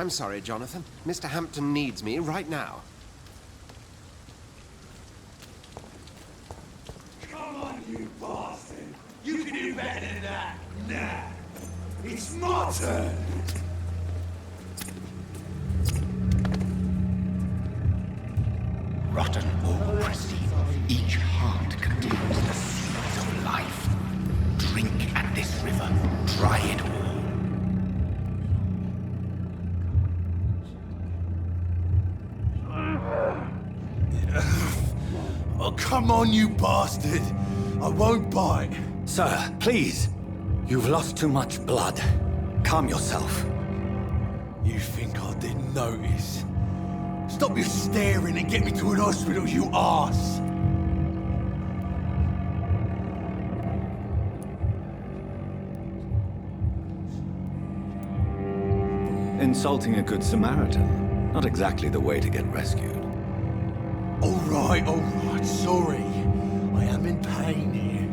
I'm sorry, Jonathan. Mr. Hampton needs me right now. Come on, you bastard! You can do better than that! Nah! It's my turn! Rotten or pristine, each heart contains the seeds of life. Drink at this river, try it all. Oh, come on, you bastard! I won't bite! Sir, please. You've lost too much blood. Calm yourself. You think I didn't notice? Stop your staring and get me to an hospital, you arse! Insulting a good Samaritan. Not exactly the way to get rescued. Alright, sorry. I am in pain here.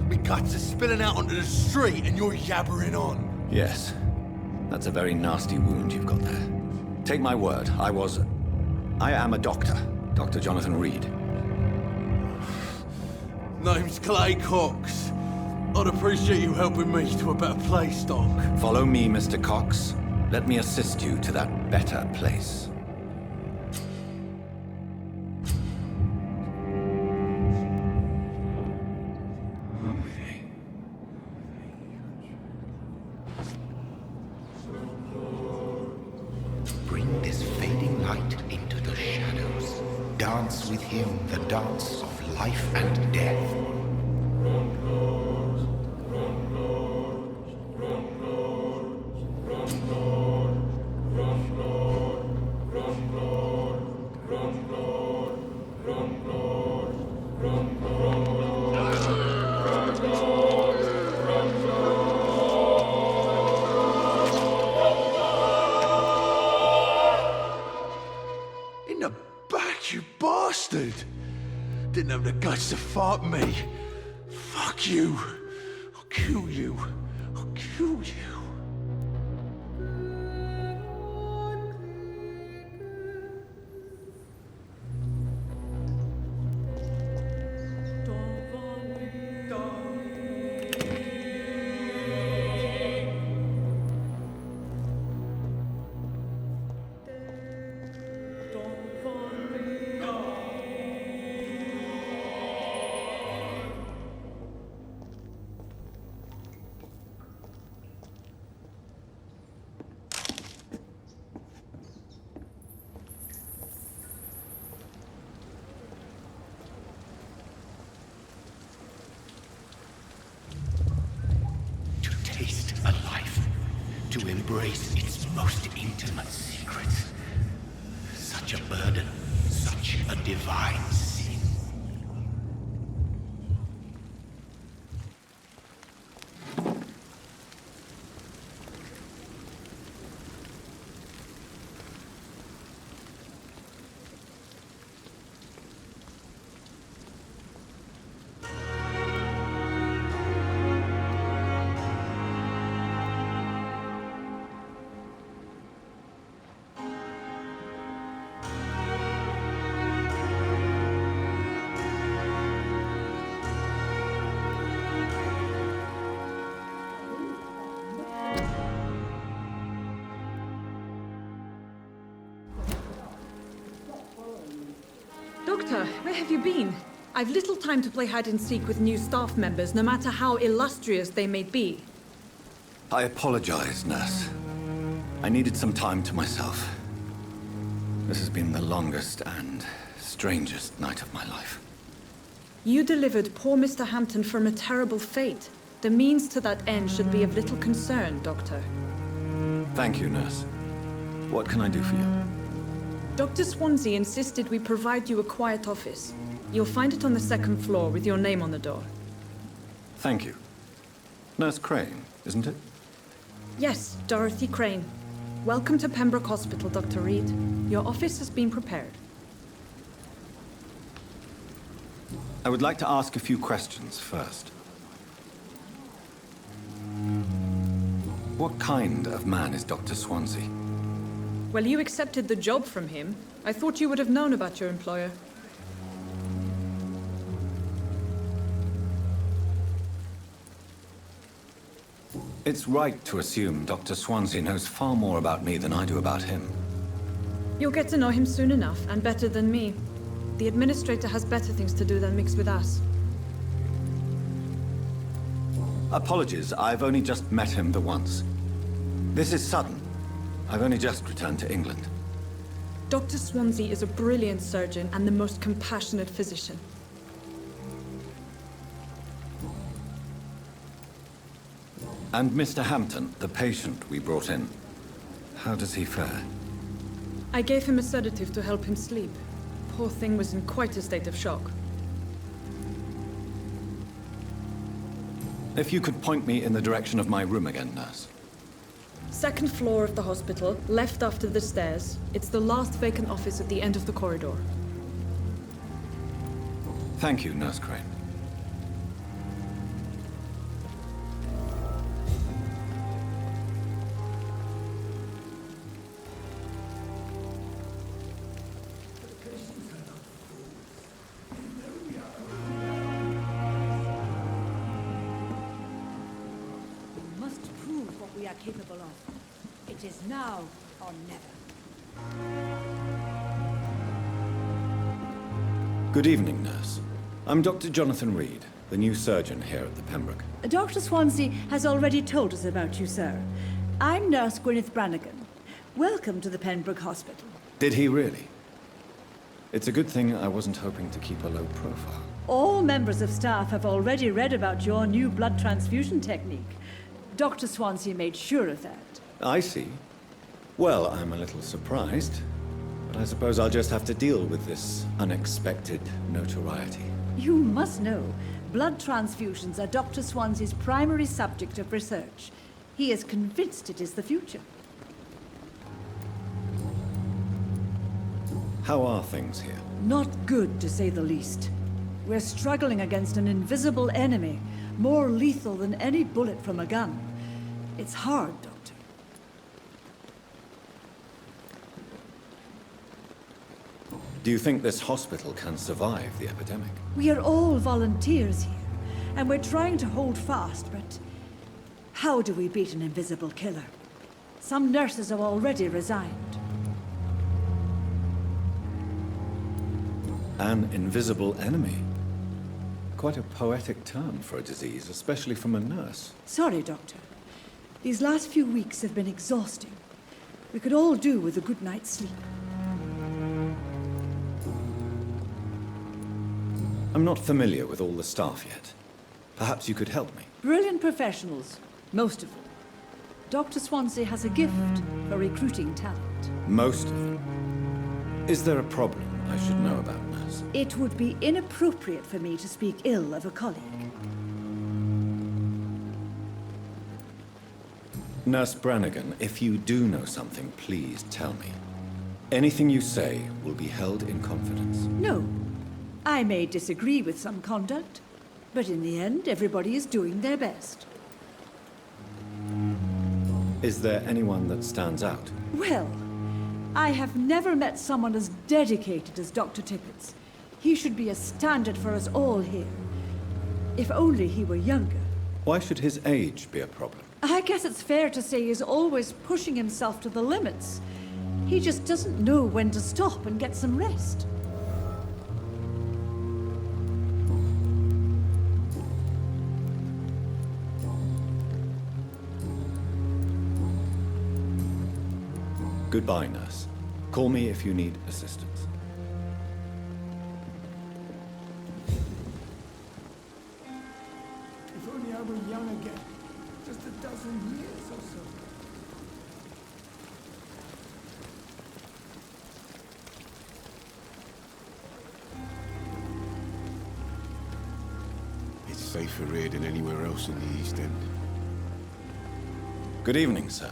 My guts are spilling out onto the street and you're yabbering on. Yes. That's a very nasty wound you've got there. Take my word, I am a doctor. Dr. Jonathan Reed. Name's Clay Cox. I'd appreciate you helping me to a better place, Doc. Follow me, Mr. Cox. Let me assist you to that better place. Bring this fading light into the shadows. Dance with him the dance of life and death. In the back, you bastard! Didn't have the guts to fight me. Fuck you. I'll kill you. I'll kill you. Taste a life, to embrace its most intimate secrets. Such a burden, such a divine sin. Doctor, where have you been? I've little time to play hide-and-seek with new staff members, no matter how illustrious they may be. I apologize, nurse. I needed some time to myself. This has been the longest and strangest night of my life. You delivered poor Mr. Hampton from a terrible fate. The means to that end should be of little concern, Doctor. Thank you, nurse. What can I do for you? Dr. Swansea insisted we provide you a quiet office. You'll find it on the second floor with your name on the door. Thank you. Nurse Crane, isn't it? Yes, Dorothy Crane. Welcome to Pembroke Hospital, Dr. Reed. Your office has been prepared. I would like to ask a few questions first. What kind of man is Dr. Swansea? Well, you accepted the job from him. I thought you would have known about your employer. It's right to assume Dr. Swansea knows far more about me than I do about him. You'll get to know him soon enough, and better than me. The administrator has better things to do than mix with us. Apologies, I've only just met him the once. This is sudden. I've only just returned to England. Dr. Swansea is a brilliant surgeon and the most compassionate physician. And Mr. Hampton, the patient we brought in, how does he fare? I gave him a sedative to help him sleep. Poor thing was in quite a state of shock. If you could point me in the direction of my room again, nurse. Second floor of the hospital, left after the stairs. It's the last vacant office at the end of the corridor. Thank you, Nurse Crane. We must prove what we are capable of. It is now or never. Good evening, nurse. I'm Dr. Jonathan Reed, the new surgeon here at the Pembroke. Dr. Swansea has already told us about you, sir. I'm Nurse Gwyneth Brannigan. Welcome to the Pembroke Hospital. Did he really? It's a good thing I wasn't hoping to keep a low profile. All members of staff have already read about your new blood transfusion technique. Dr. Swansea made sure of that. I see. Well, I'm a little surprised, but I suppose I'll just have to deal with this unexpected notoriety. You must know, blood transfusions are Dr. Swansea's primary subject of research. He is convinced it is the future. How are things here? Not good, to say the least. We're struggling against an invisible enemy, more lethal than any bullet from a gun. It's hard, Doctor. Do you think this hospital can survive the epidemic? We are all volunteers here, and we're trying to hold fast, but how do we beat an invisible killer? Some nurses have already resigned. An invisible enemy? Quite a poetic term for a disease, especially from a nurse. Sorry, Doctor. These last few weeks have been exhausting. We could all do with a good night's sleep. I'm not familiar with all the staff yet. Perhaps you could help me. Brilliant professionals, most of them. Dr. Swansea has a gift for recruiting talent. Most of them. Is there a problem I should know about, nurse? It would be inappropriate for me to speak ill of a colleague. Nurse Brannigan, if you do know something, please tell me. Anything you say will be held in confidence. No. I may disagree with some conduct, but in the end, everybody is doing their best. Is there anyone that stands out? Well, I have never met someone as dedicated as Dr. Tippett's. He should be a standard for us all here. If only he were younger. Why should his age be a problem? I guess it's fair to say he's always pushing himself to the limits. He just doesn't know when to stop and get some rest. Goodbye, nurse. Call me if you need assistance. If only I were young again. Just a dozen years or so. It's safer here than anywhere else in the East End. Good evening, sir.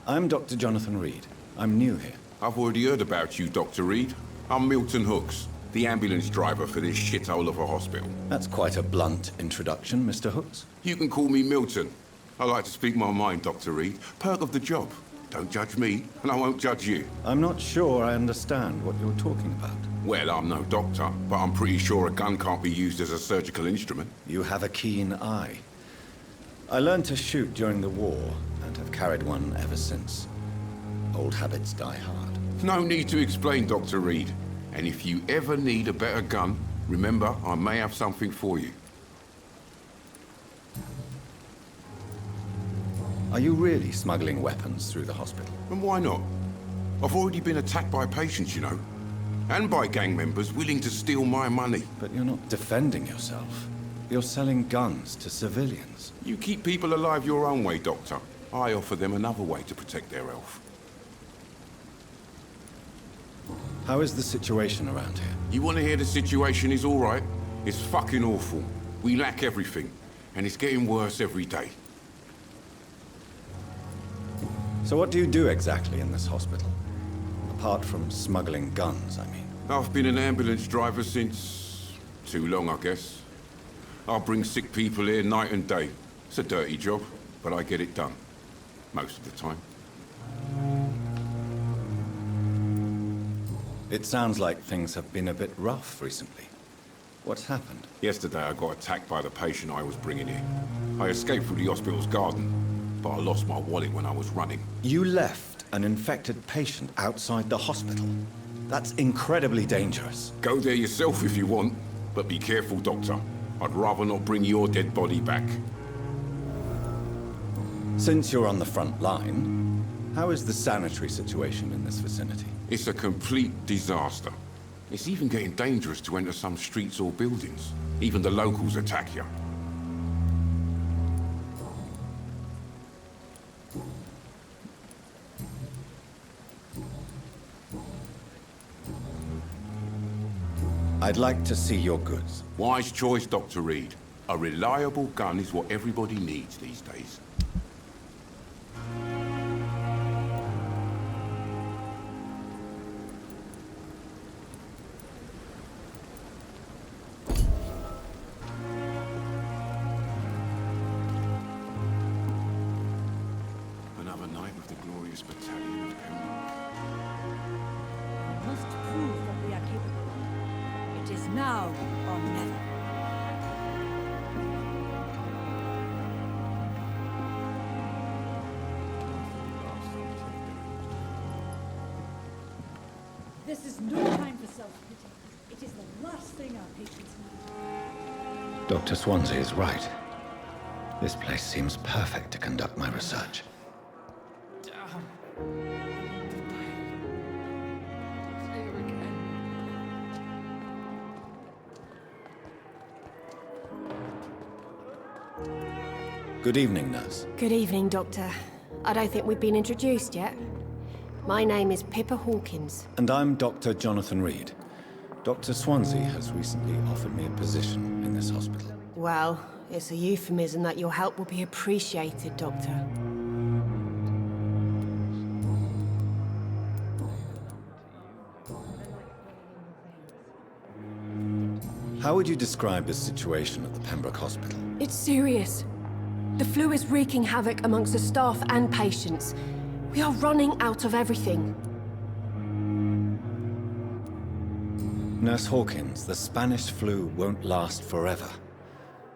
I'm Dr. Jonathan Reed. I'm new here. I've already heard about you, Dr. Reed. I'm Milton Hooks, the ambulance driver for this shithole of a hospital. That's quite a blunt introduction, Mr. Hooks. You can call me Milton. I like to speak my mind, Dr. Reed. Perk of the job. Don't judge me, and I won't judge you. I'm not sure I understand what you're talking about. Well, I'm no doctor, but I'm pretty sure a gun can't be used as a surgical instrument. You have a keen eye. I learned to shoot during the war, and have carried one ever since. Old habits die hard. No need to explain, Dr. Reed. And if you ever need a better gun, remember, I may have something for you. Are you really smuggling weapons through the hospital? And why not? I've already been attacked by patients, you know. And by gang members willing to steal my money. But you're not defending yourself. You're selling guns to civilians. You keep people alive your own way, Doctor. I offer them another way to protect their health. How is the situation around here? You want to hear the situation is all right? It's fucking awful. We lack everything. And it's getting worse every day. So what do you do exactly in this hospital? Apart from smuggling guns, I mean. I've been an ambulance driver since... too long, I guess. I bring sick people here night and day. It's a dirty job, but I get it done. Most of the time. It sounds like things have been a bit rough recently. What's happened? Yesterday I got attacked by the patient I was bringing in. I escaped through the hospital's garden, but I lost my wallet when I was running. You left an infected patient outside the hospital? That's incredibly dangerous. Go there yourself if you want, but be careful, Doctor. I'd rather not bring your dead body back. Since you're on the front line, how is the sanitary situation in this vicinity? It's a complete disaster. It's even getting dangerous to enter some streets or buildings. Even the locals attack you. I'd like to see your goods. Wise choice, Dr. Reed. A reliable gun is what everybody needs these days. Another night with the glorious battalion of Pembroke. We must prove that we are capable. It is now or never. This is no time for self-pity. It is the last thing our patients need. Dr. Swansea is right. This place seems perfect to conduct my research. Good evening, nurse. Good evening, Doctor. I don't think we've been introduced yet. My name is Pippa Hawkins. And I'm Dr. Jonathan Reed. Dr. Swansea has recently offered me a position in this hospital. Well, it's a euphemism that your help will be appreciated, Doctor. How would you describe the situation at the Pembroke Hospital? It's serious. The flu is wreaking havoc amongst the staff and patients. We are running out of everything. Nurse Hawkins, the Spanish flu won't last forever.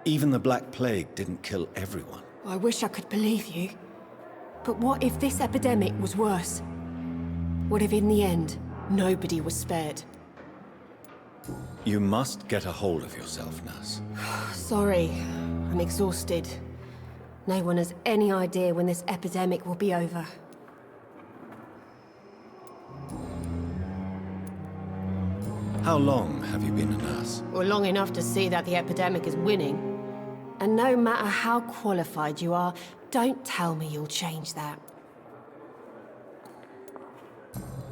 Even the Black Plague didn't kill everyone. I wish I could believe you. But what if this epidemic was worse? What if in the end, nobody was spared? You must get a hold of yourself, nurse. Sorry, I'm exhausted. No one has any idea when this epidemic will be over. How long have you been a nurse? Well, long enough to see that the epidemic is winning. And no matter how qualified you are, don't tell me you'll change that.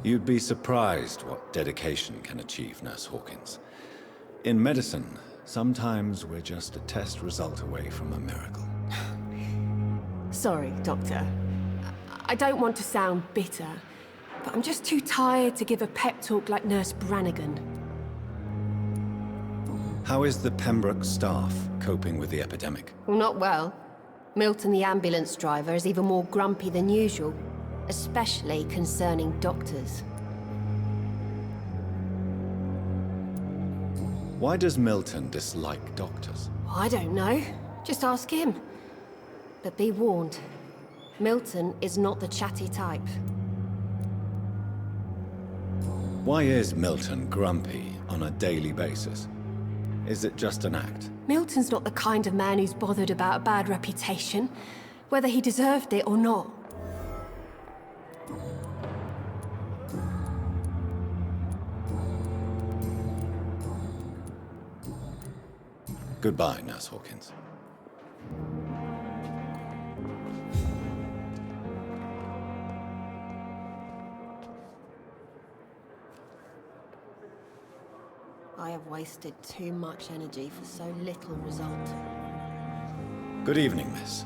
You'd be surprised what dedication can achieve, Nurse Hawkins. In medicine, sometimes we're just a test result away from a miracle. Sorry, Doctor. I don't want to sound bitter, but I'm just too tired to give a pep talk like Nurse Brannigan. How is the Pembroke staff coping with the epidemic? Well, not well. Milton, the ambulance driver, is even more grumpy than usual. especially concerning doctors. Why does Milton dislike doctors? I don't know. Just ask him. But be warned, Milton is not the chatty type. Why is Milton grumpy on a daily basis? Is it just an act? Milton's not the kind of man who's bothered about a bad reputation, whether he deserved it or not. Goodbye, Nurse Hawkins. I have wasted too much energy for so little result. Good evening, miss.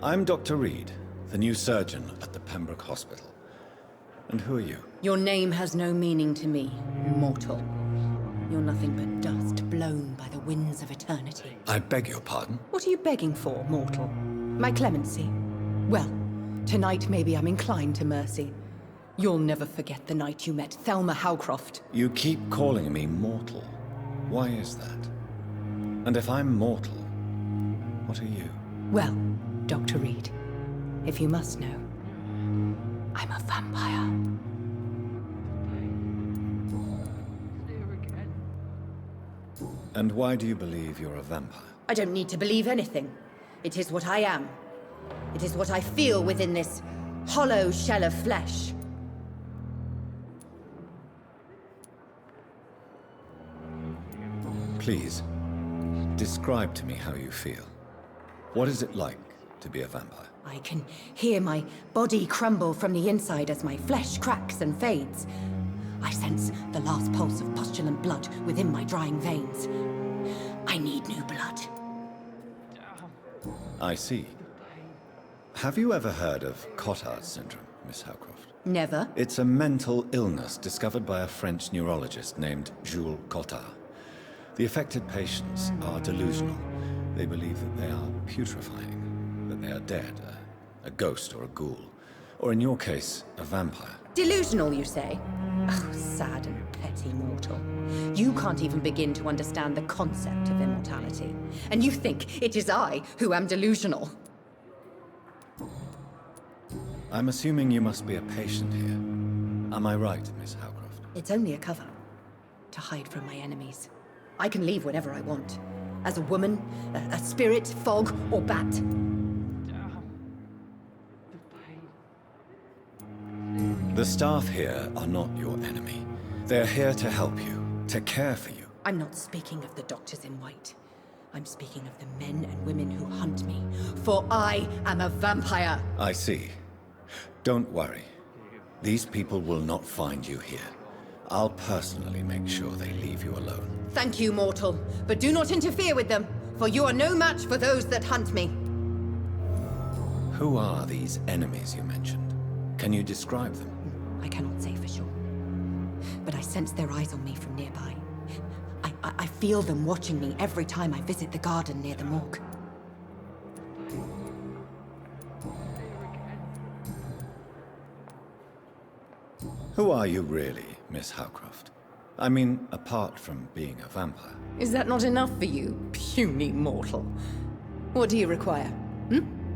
I'm Dr. Reed, the new surgeon at the Pembroke Hospital. And who are you? Your name has no meaning to me, mortal. You're nothing but dust blown by the winds of eternity. I beg your pardon? What are you begging for, mortal? My clemency? Well, tonight maybe I'm inclined to mercy. You'll never forget the night you met Thelma Howcroft. You keep calling me mortal. Why is that? And if I'm mortal, what are you? Well, Dr. Reed, if you must know, I'm a vampire. And why do you believe you're a vampire? I don't need to believe anything. It is what I am. It is what I feel within this hollow shell of flesh. Please, describe to me how you feel. What is it like to be a vampire? I can hear my body crumble from the inside as my flesh cracks and fades. I sense the last pulse of postulant blood within my drying veins. I need new blood. I see. Have you ever heard of Cotard syndrome, Miss Howcroft? Never. It's a mental illness discovered by a French neurologist named Jules Cotard. The affected patients are delusional. They believe that they are putrefying, that they are dead, a ghost or a ghoul, or in your case, a vampire. Delusional, you say? Oh, sad and petty mortal. You can't even begin to understand the concept of immortality. And you think it is I who am delusional. I'm assuming you must be a patient here. Am I right, Miss Howcroft? It's only a cover. To hide from my enemies. I can leave whenever I want. As a woman, a spirit, fog, or bat. The staff here are not your enemy. They're here to help you, to care for you. I'm not speaking of the doctors in white. I'm speaking of the men and women who hunt me. For I am a vampire! I see. Don't worry. These people will not find you here. I'll personally make sure they leave you alone. Thank you, mortal. But do not interfere with them, for you are no match for those that hunt me. Who are these enemies you mentioned? Can you describe them? I cannot say for sure. But I sense their eyes on me from nearby. I feel them watching me every time I visit the garden near the morgue. Who are you really, Miss Howcroft? I mean, apart from being a vampire. Is that not enough for you, puny mortal? What do you require?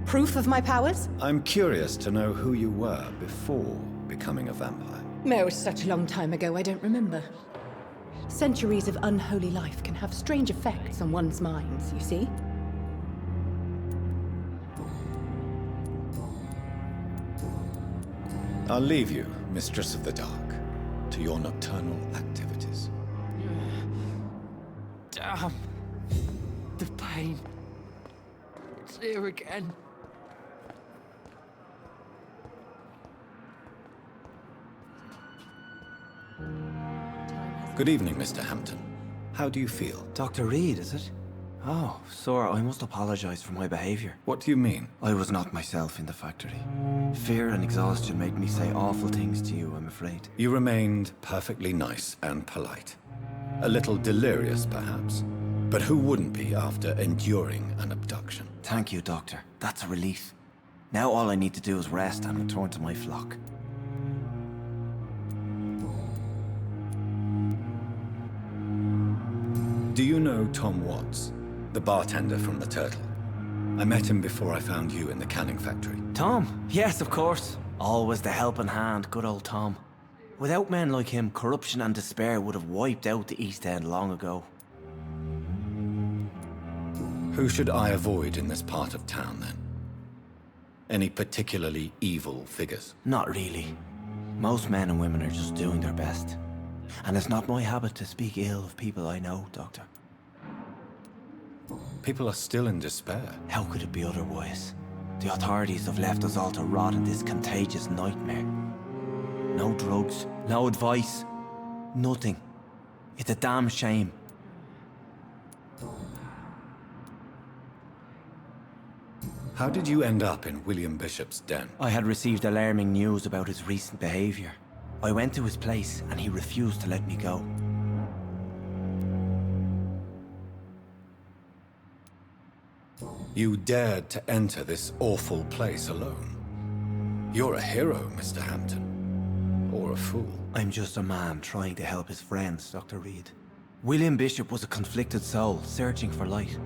Proof of my powers? I'm curious to know who you were before becoming a vampire. No, it's such a long time ago, I don't remember. Centuries of unholy life can have strange effects on one's minds, you see? I'll leave you, Mistress of the Dark, to your nocturnal activities. Damn. The pain. It's here again. Good evening, Mr. Hampton. How do you feel? Dr. Reed, is it? Oh, sir, I must apologize for my behavior. What do you mean? I was not myself in the factory. Fear and exhaustion made me say awful things to you, I'm afraid. You remained perfectly nice and polite. A little delirious, perhaps. But who wouldn't be after enduring an abduction? Thank you, Doctor. That's a relief. Now all I need to do is rest and return to my flock. Do you know Tom Watts, the bartender from the Turtle? I met him before I found you in the canning factory. Tom? Yes, of course. Always the helping hand, good old Tom. Without men like him, corruption and despair would have wiped out the East End long ago. Who should I avoid in this part of town, then? Any particularly evil figures? Not really. Most men and women are just doing their best. And it's not my habit to speak ill of people I know, Doctor. People are still in despair. How could it be otherwise? The authorities have left us all to rot in this contagious nightmare. No drugs, no advice, nothing. It's a damn shame. How did you end up in William Bishop's den? I had received alarming news about his recent behavior. I went to his place and he refused to let me go. You dared to enter this awful place alone. You're a hero, Mr. Hampton. Or a fool. I'm just a man trying to help his friends, Dr. Reed. William Bishop was a conflicted soul, searching for light.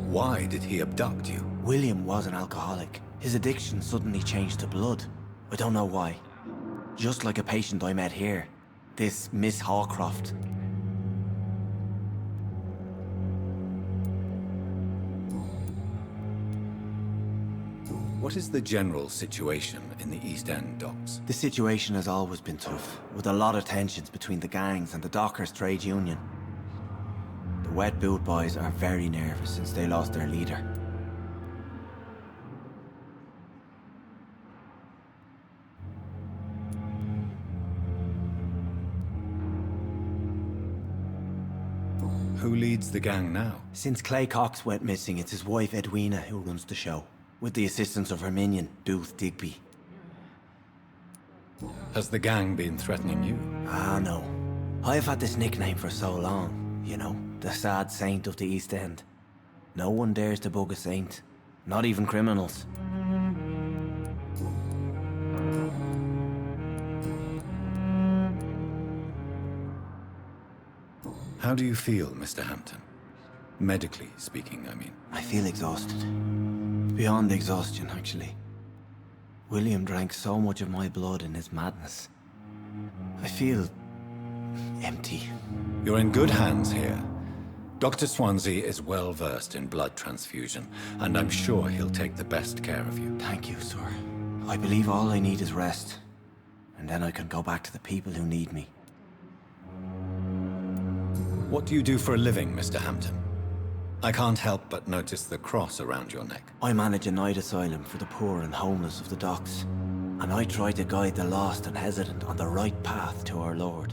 Why did he abduct you? William was an alcoholic. His addiction suddenly changed to blood. I don't know why. Just like a patient I met here. This Miss Hawcroft. What is the general situation in the East End docks? The situation has always been tough, with a lot of tensions between the gangs and the dockers' trade union. The wet boot boys are very nervous since they lost their leader. Who leads the gang now? Since Clay Cox went missing, it's his wife Edwina who runs the show, with the assistance of her minion, Booth Digby. Has the gang been threatening you? Ah, no. I've had this nickname for so long, you know, the sad saint of the East End. No one dares to bug a saint, not even criminals. How do you feel, Mr. Hampton? Medically speaking, I mean. I feel exhausted. Beyond exhaustion, actually. William drank so much of my blood in his madness. I feel empty. You're in good hands here. Dr. Swansea is well versed in blood transfusion, and I'm sure he'll take the best care of you. Thank you, sir. I believe all I need is rest. And then I can go back to the people who need me. What do you do for a living, Mr. Hampton? I can't help but notice the cross around your neck. I manage a night asylum for the poor and homeless of the docks. And I try to guide the lost and hesitant on the right path to our Lord.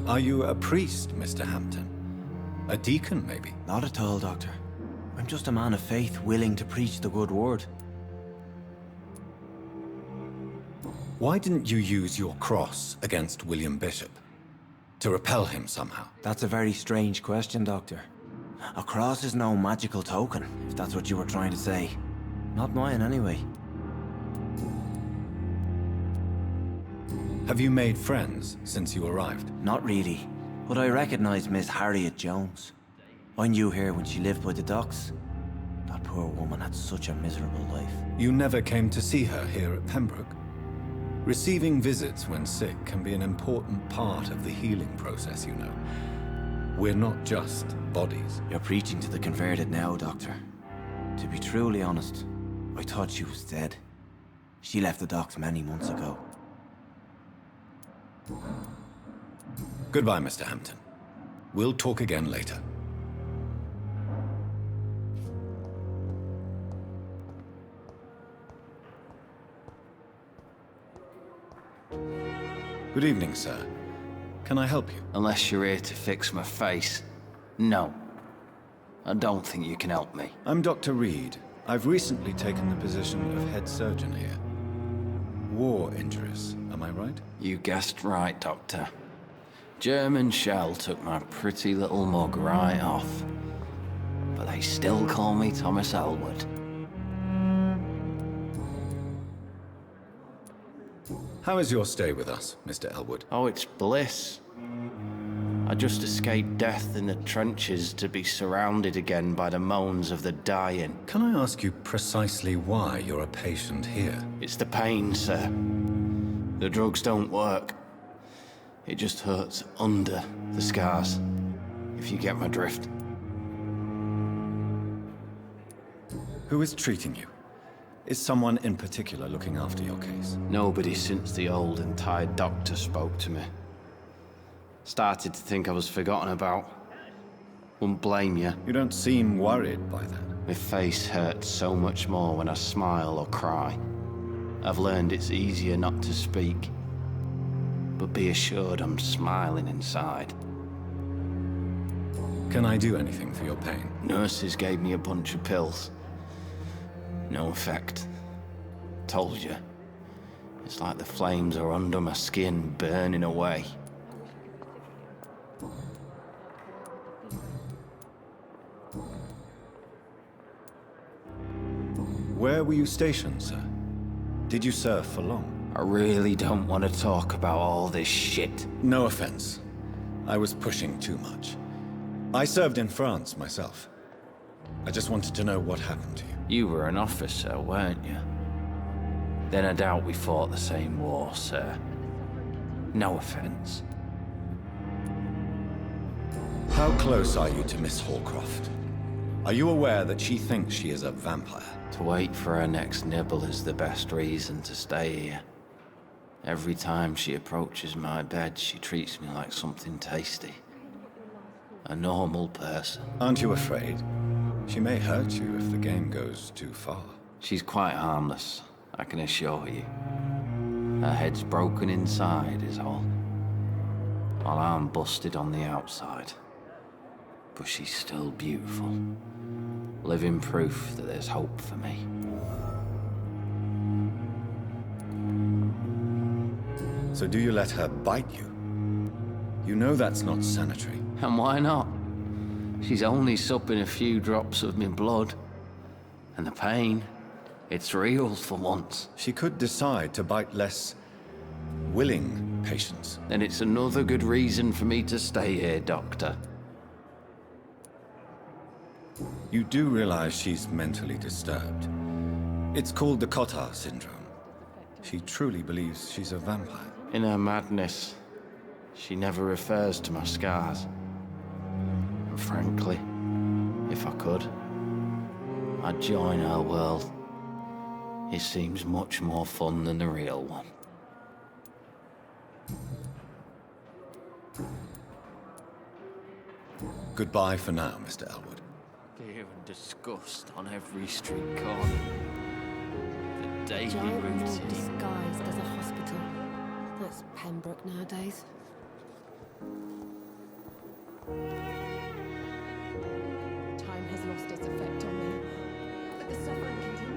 Are you a priest, Mr. Hampton? A deacon, maybe? Not at all, Doctor. I'm just a man of faith willing to preach the good word. Why didn't you use your cross against William Bishop? To repel him somehow? That's a very strange question, Doctor. A cross is no magical token, if that's what you were trying to say. Not mine, anyway. Have you made friends since you arrived? Not really, but I recognize Miss Harriet Jones. I knew her when she lived by the docks. That poor woman had such a miserable life. You never came to see her here at Pembroke? Receiving visits when sick can be an important part of the healing process, you know. We're not just bodies. You're preaching to the converted now, Doctor. To be truly honest, I thought she was dead. She left the docks many months ago. Goodbye, Mr. Hampton. We'll talk again later. Good evening, sir. Can I help you? Unless you're here to fix my face. No. I don't think you can help me. I'm Dr. Reed. I've recently taken the position of head surgeon here. War injuries, am I right? You guessed right, Doctor. German shell took my pretty little mug right off. But they still call me Thomas Elwood. How is your stay with us, Mr. Elwood? Oh, it's bliss. I just escaped death in the trenches to be surrounded again by the moans of the dying. Can I ask you precisely why you're a patient here? It's the pain, sir. The drugs don't work. It just hurts under the scars, if you get my drift. Who is treating you? Is someone in particular looking after your case? Nobody since the old and tired doctor spoke to me. Started to think I was forgotten about. Wouldn't blame you. You don't seem worried by that. My face hurts so much more when I smile or cry. I've learned it's easier not to speak. But be assured I'm smiling inside. Can I do anything for your pain? Nurses gave me a bunch of pills. No effect. Told you. It's like the flames are under my skin, burning away. Where were you stationed, sir? Did you serve for long? I really don't want to talk about all this shit. No offense. I was pushing too much. I served in France myself. I just wanted to know what happened to you. You were an officer, weren't you? Then I doubt we fought the same war, sir. No offense. How close are you to Miss Hallcroft? Are you aware that she thinks she is a vampire? To wait for her next nibble is the best reason to stay here. Every time she approaches my bed, she treats me like something tasty. A normal person. Aren't you afraid? She may hurt you if the game goes too far. She's quite harmless, I can assure you. Her head's broken inside is all. While I'm busted on the outside. But she's still beautiful. Living proof that there's hope for me. So do you let her bite you? You know that's not sanitary. And why not? She's only supping a few drops of my blood. And the pain, it's real for once. She could decide to bite less willing patients. Then it's another good reason for me to stay here, Doctor. You do realize she's mentally disturbed. It's called the Cotard syndrome. She truly believes she's a vampire. In her madness, she never refers to my scars. And frankly, if I could, I'd join her world. It seems much more fun than the real one. Goodbye for now, Mr. Elwood. Fear and disgust on every street corner. The daily Giant routine. wall disguised as a hospital. That's Pembroke nowadays. Time has lost its effect on me, but the suffering continues.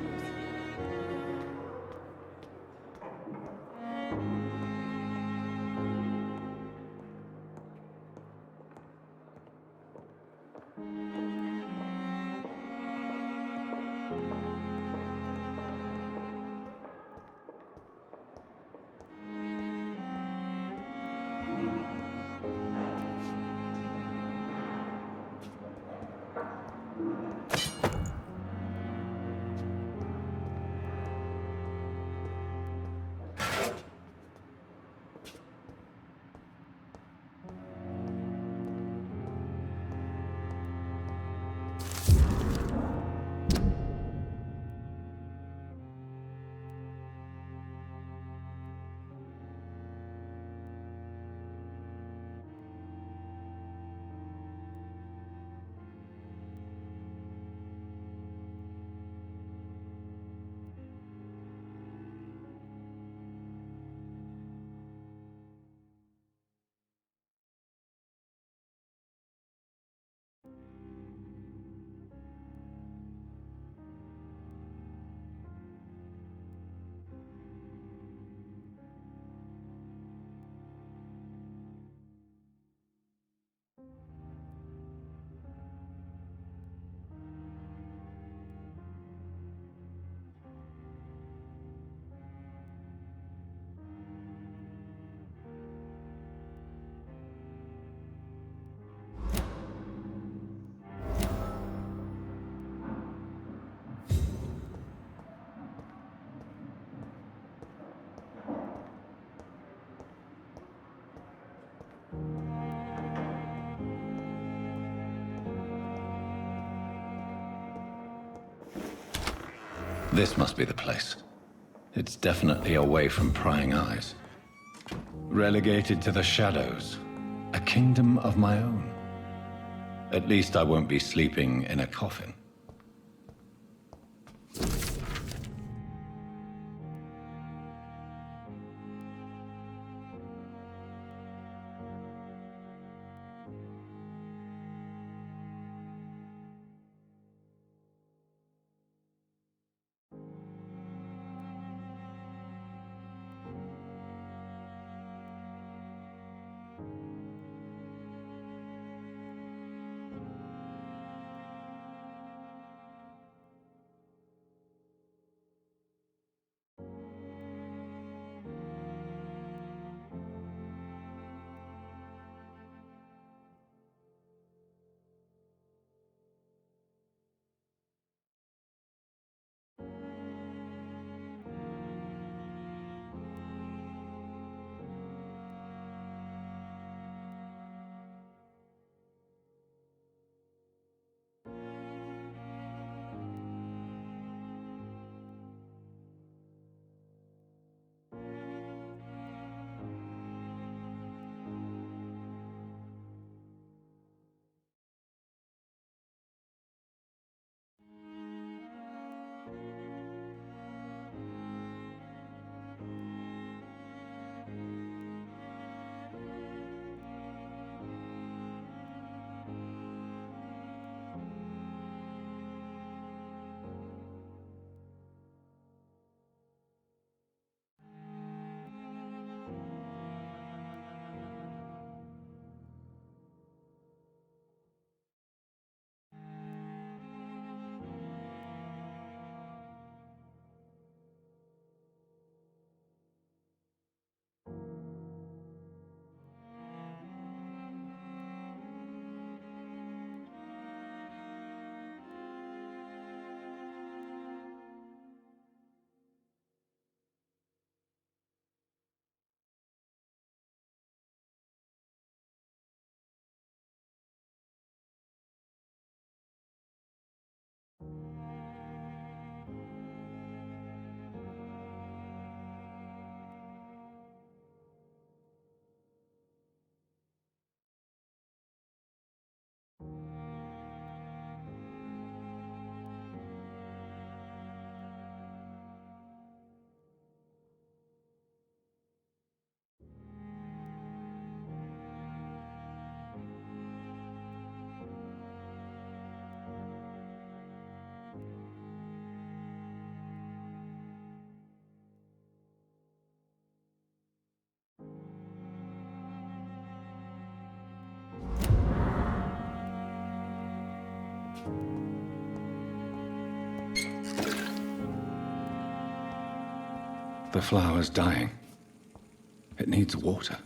This must be the place. It's definitely away from prying eyes. Relegated to the shadows. A kingdom of my own. At least I won't be sleeping in a coffin. The flower's dying. It needs water.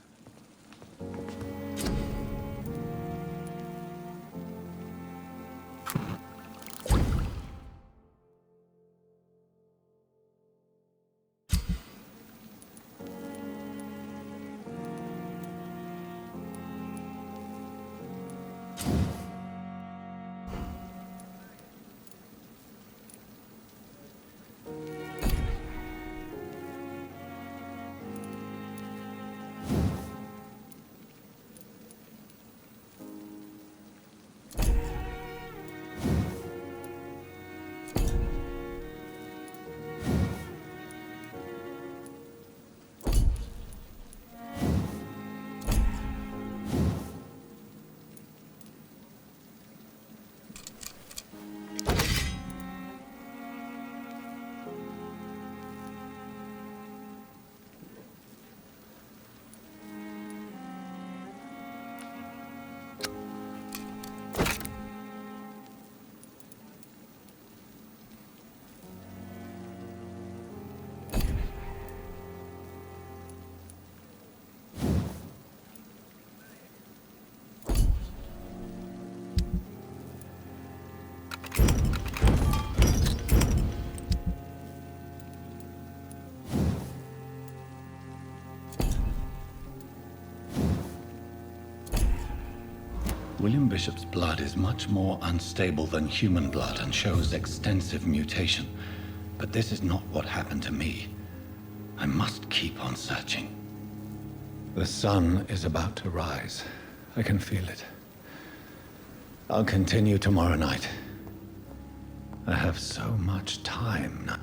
William Bishop's blood is much more unstable than human blood and shows extensive mutation. But this is not what happened to me. I must keep on searching. The sun is about to rise. I can feel it. I'll continue tomorrow night. I have so much time now.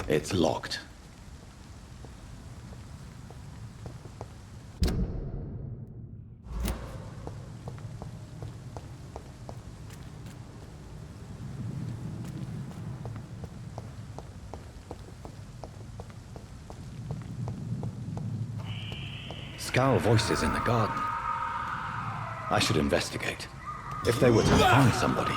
It's locked. Scowl voices in the garden. I should investigate. If they were to find somebody.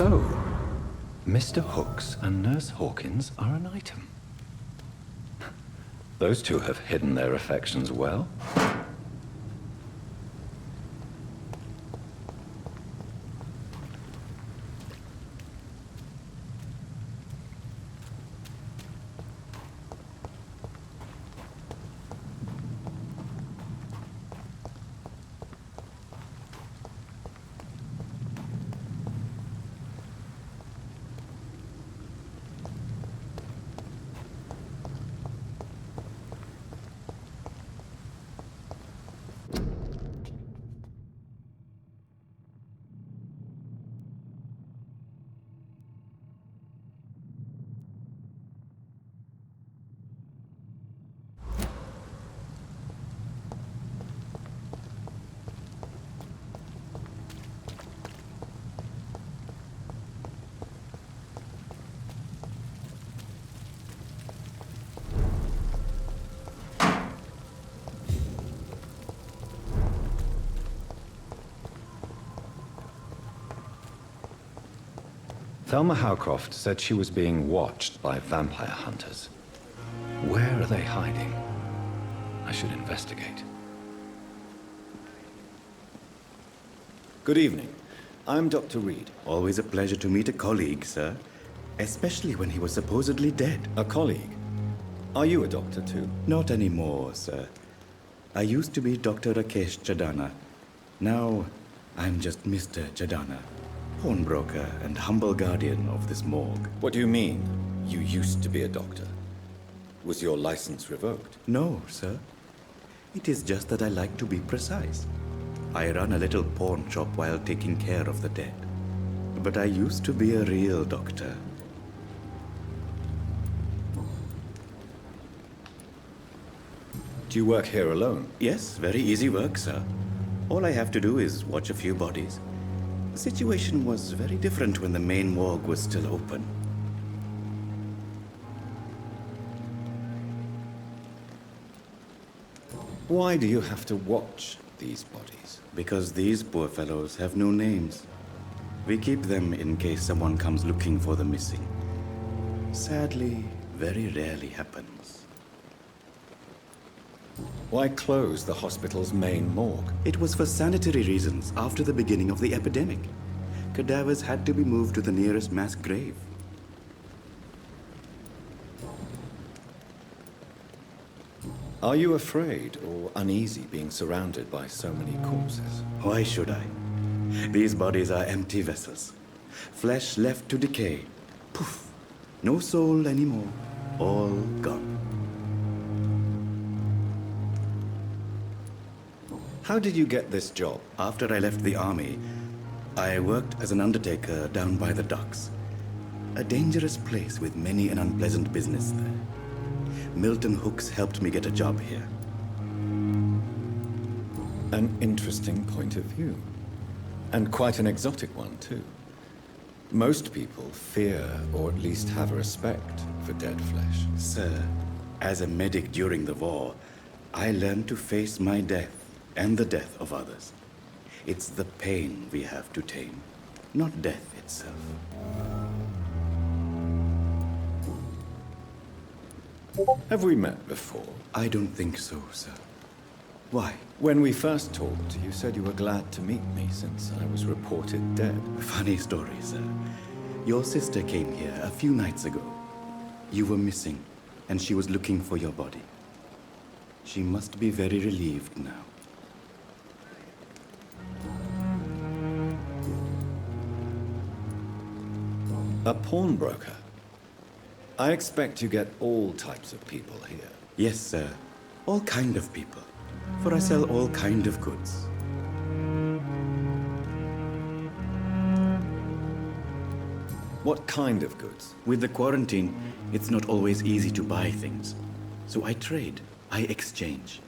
So, Mr. Hooks and Nurse Hawkins are an item. Those two have hidden their affections well. Thelma Howcroft said she was being watched by vampire hunters. Where are they hiding? I should investigate. Good evening. I'm Dr. Reed. Always a pleasure to meet a colleague, sir. Especially when he was supposedly dead. A colleague? Are you a doctor too? Not anymore, sir. I used to be Dr. Rakesh Jadana. Now, I'm just Mr. Jadana. Pawnbroker and humble guardian of this morgue. What do you mean, you used to be a doctor? Was your license revoked? No, sir. It is just that I like to be precise. I run a little pawn shop while taking care of the dead. But I used to be a real doctor. Do you work here alone? Yes, very easy work, sir. All I have to do is watch a few bodies. The situation was very different when the main morgue was still open. Why do you have to watch these bodies? Because these poor fellows have no names. We keep them in case someone comes looking for the missing. Sadly, very rarely happens. Why close the hospital's main morgue? It was for sanitary reasons after the beginning of the epidemic. Cadavers had to be moved to the nearest mass grave. Are you afraid or uneasy being surrounded by so many corpses? Why should I? These bodies are empty vessels. Flesh left to decay. Poof. No soul anymore. All gone. How did you get this job? After I left the army, I worked as an undertaker down by the docks. A dangerous place with many an unpleasant business there. Milton Hooks helped me get a job here. An interesting point of view. And quite an exotic one, too. Most people fear, or at least have a respect, for dead flesh. Sir, as a medic during the war, I learned to face my death and the death of others. It's the pain we have to tame, not death itself. Have we met before? I don't think so, sir. Why? When we first talked, you said you were glad to meet me since I was reported dead. Funny story, sir. Your sister came here a few nights ago. You were missing, and she was looking for your body. She must be very relieved now. A pawnbroker? I expect you get all types of people here. Yes, sir. All kind of people. For I sell all kind of goods. What kind of goods? With the quarantine, it's not always easy to buy things. So I trade. I exchange.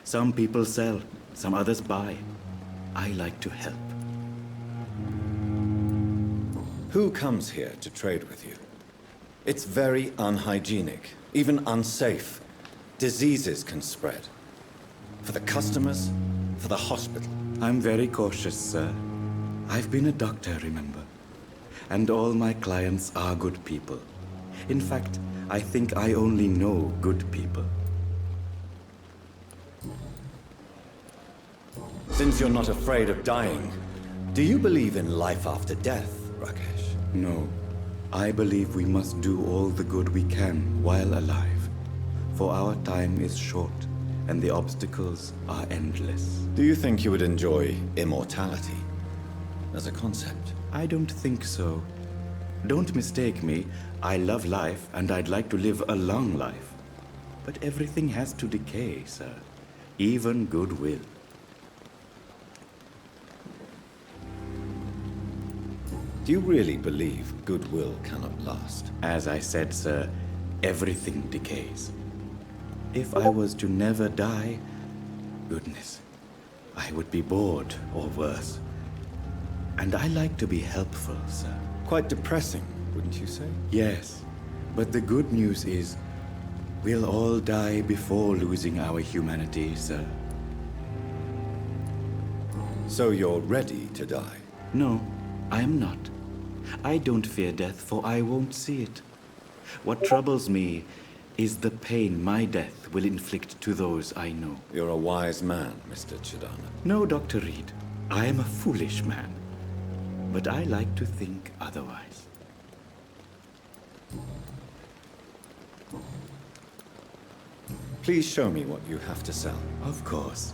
Some people sell, some others buy. I like to help. Who comes here to trade with you? It's very unhygienic, even unsafe. Diseases can spread. For the customers, for the hospital. I'm very cautious, sir. I've been a doctor, remember? And all my clients are good people. In fact, I think I only know good people. Since you're not afraid of dying, do you believe in life after death, Rakesh? No. I believe we must do all the good we can while alive. For our time is short, and the obstacles are endless. Do you think you would enjoy immortality as a concept? I don't think so. Don't mistake me. I love life, and I'd like to live a long life. But everything has to decay, sir. Even goodwill. Do you really believe goodwill cannot last? As I said, sir, everything decays. If I was to never die, goodness, I would be bored or worse. And I like to be helpful, sir. Quite depressing, wouldn't you say? Yes, but the good news is we'll all die before losing our humanity, sir. So you're ready to die? No, I am not. I don't fear death, for I won't see it. What troubles me is the pain my death will inflict to those I know. You're a wise man, Mr. Chidana. No, Dr. Reed. I am a foolish man. But I like to think otherwise. Please show me what you have to sell. Of course.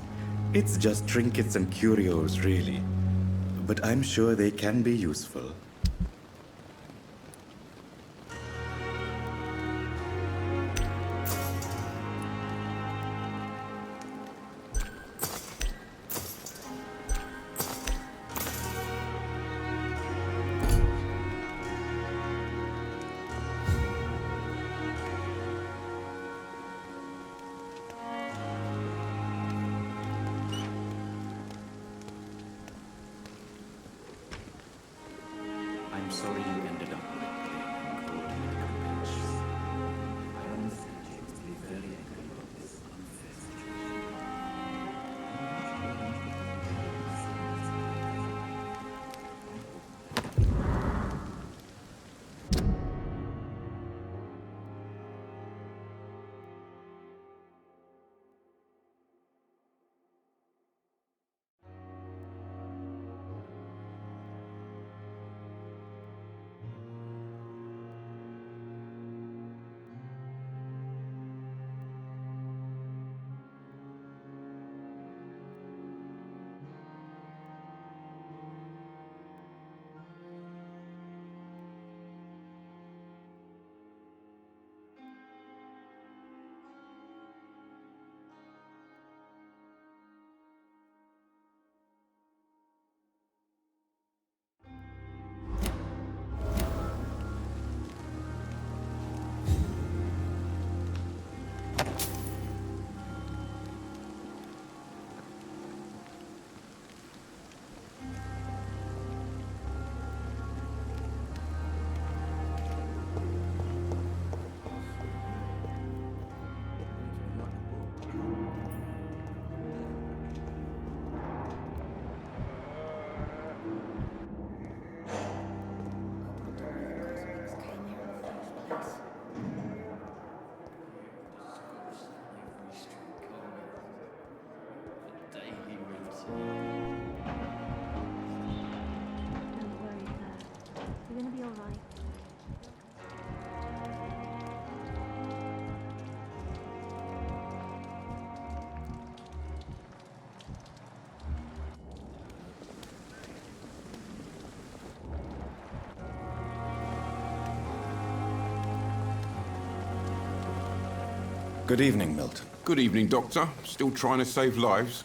It's just trinkets and curios, really. But I'm sure they can be useful. sorry you ended up with playing cold medical pitch. I understand you must be very angry about this unfair situation. Good evening, Milton. Good evening, Doctor. Still trying to save lives?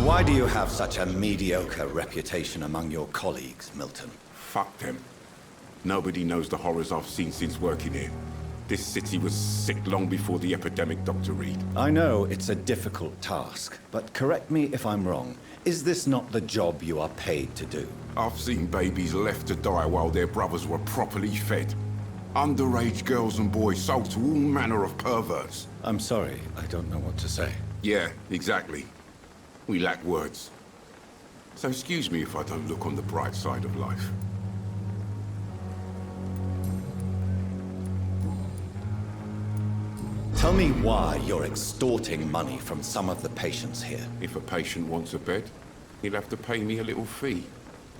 Why do you have such a mediocre reputation among your colleagues, Milton? Fuck them. Nobody knows the horrors I've seen since working here. This city was sick long before the epidemic, Dr. Reed. I know it's a difficult task, but correct me if I'm wrong. Is this not the job you are paid to do? I've seen babies left to die while their brothers were properly fed. Underage girls and boys sold to all manner of perverts. I'm sorry, I don't know what to say. Yeah, exactly. We lack words. So excuse me if I don't look on the bright side of life. Tell me why you're extorting money from some of the patients here. If a patient wants a bed, he'll have to pay me a little fee.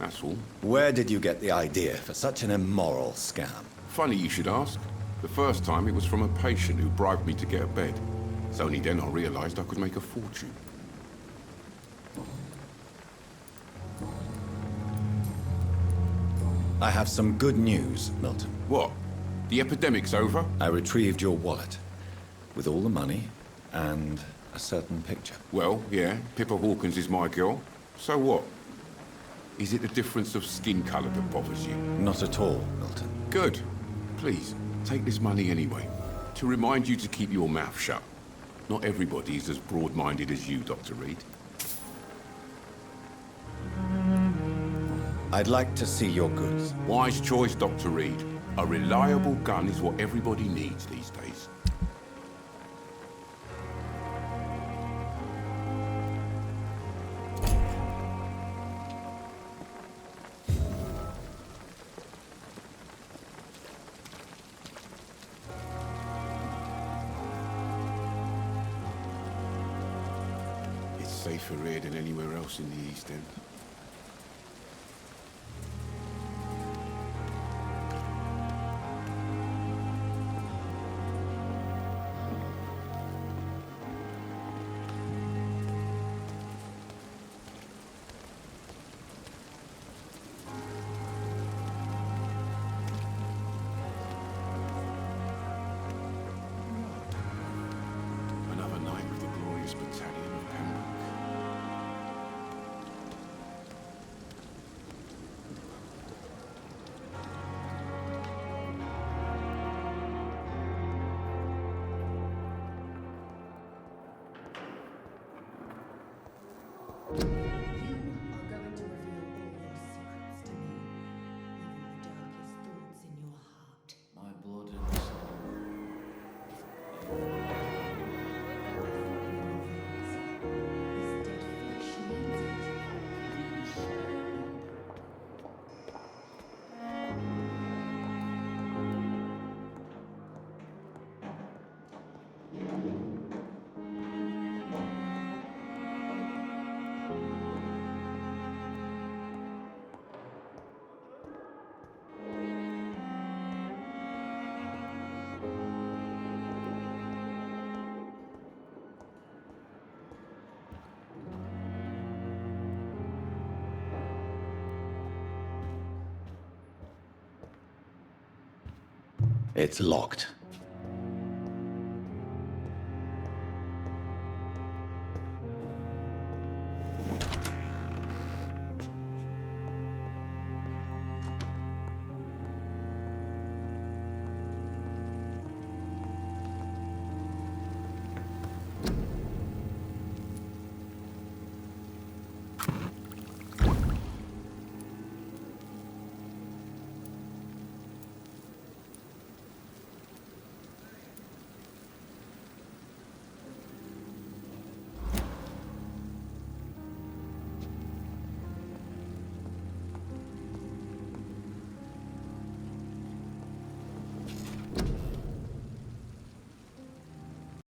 That's all. Where did you get the idea for such an immoral scam? Funny you should ask. The first time it was from a patient who bribed me to get a bed. It's only then I realized I could make a fortune. I have some good news, Milton. What? The epidemic's over? I retrieved your wallet. With all the money and a certain picture. Well, yeah, Pippa Hawkins is my girl. So what? Is it the difference of skin color that bothers you? Not at all, Milton. Good. Please, take this money anyway. To remind you to keep your mouth shut. Not everybody is as broad-minded as you, Dr. Reed. I'd like to see your goods. Wise choice, Dr. Reed. A reliable gun is what everybody needs these days. It's safer here than anywhere else in the East End. Another night with the glorious battalion of Pembroke. It's locked.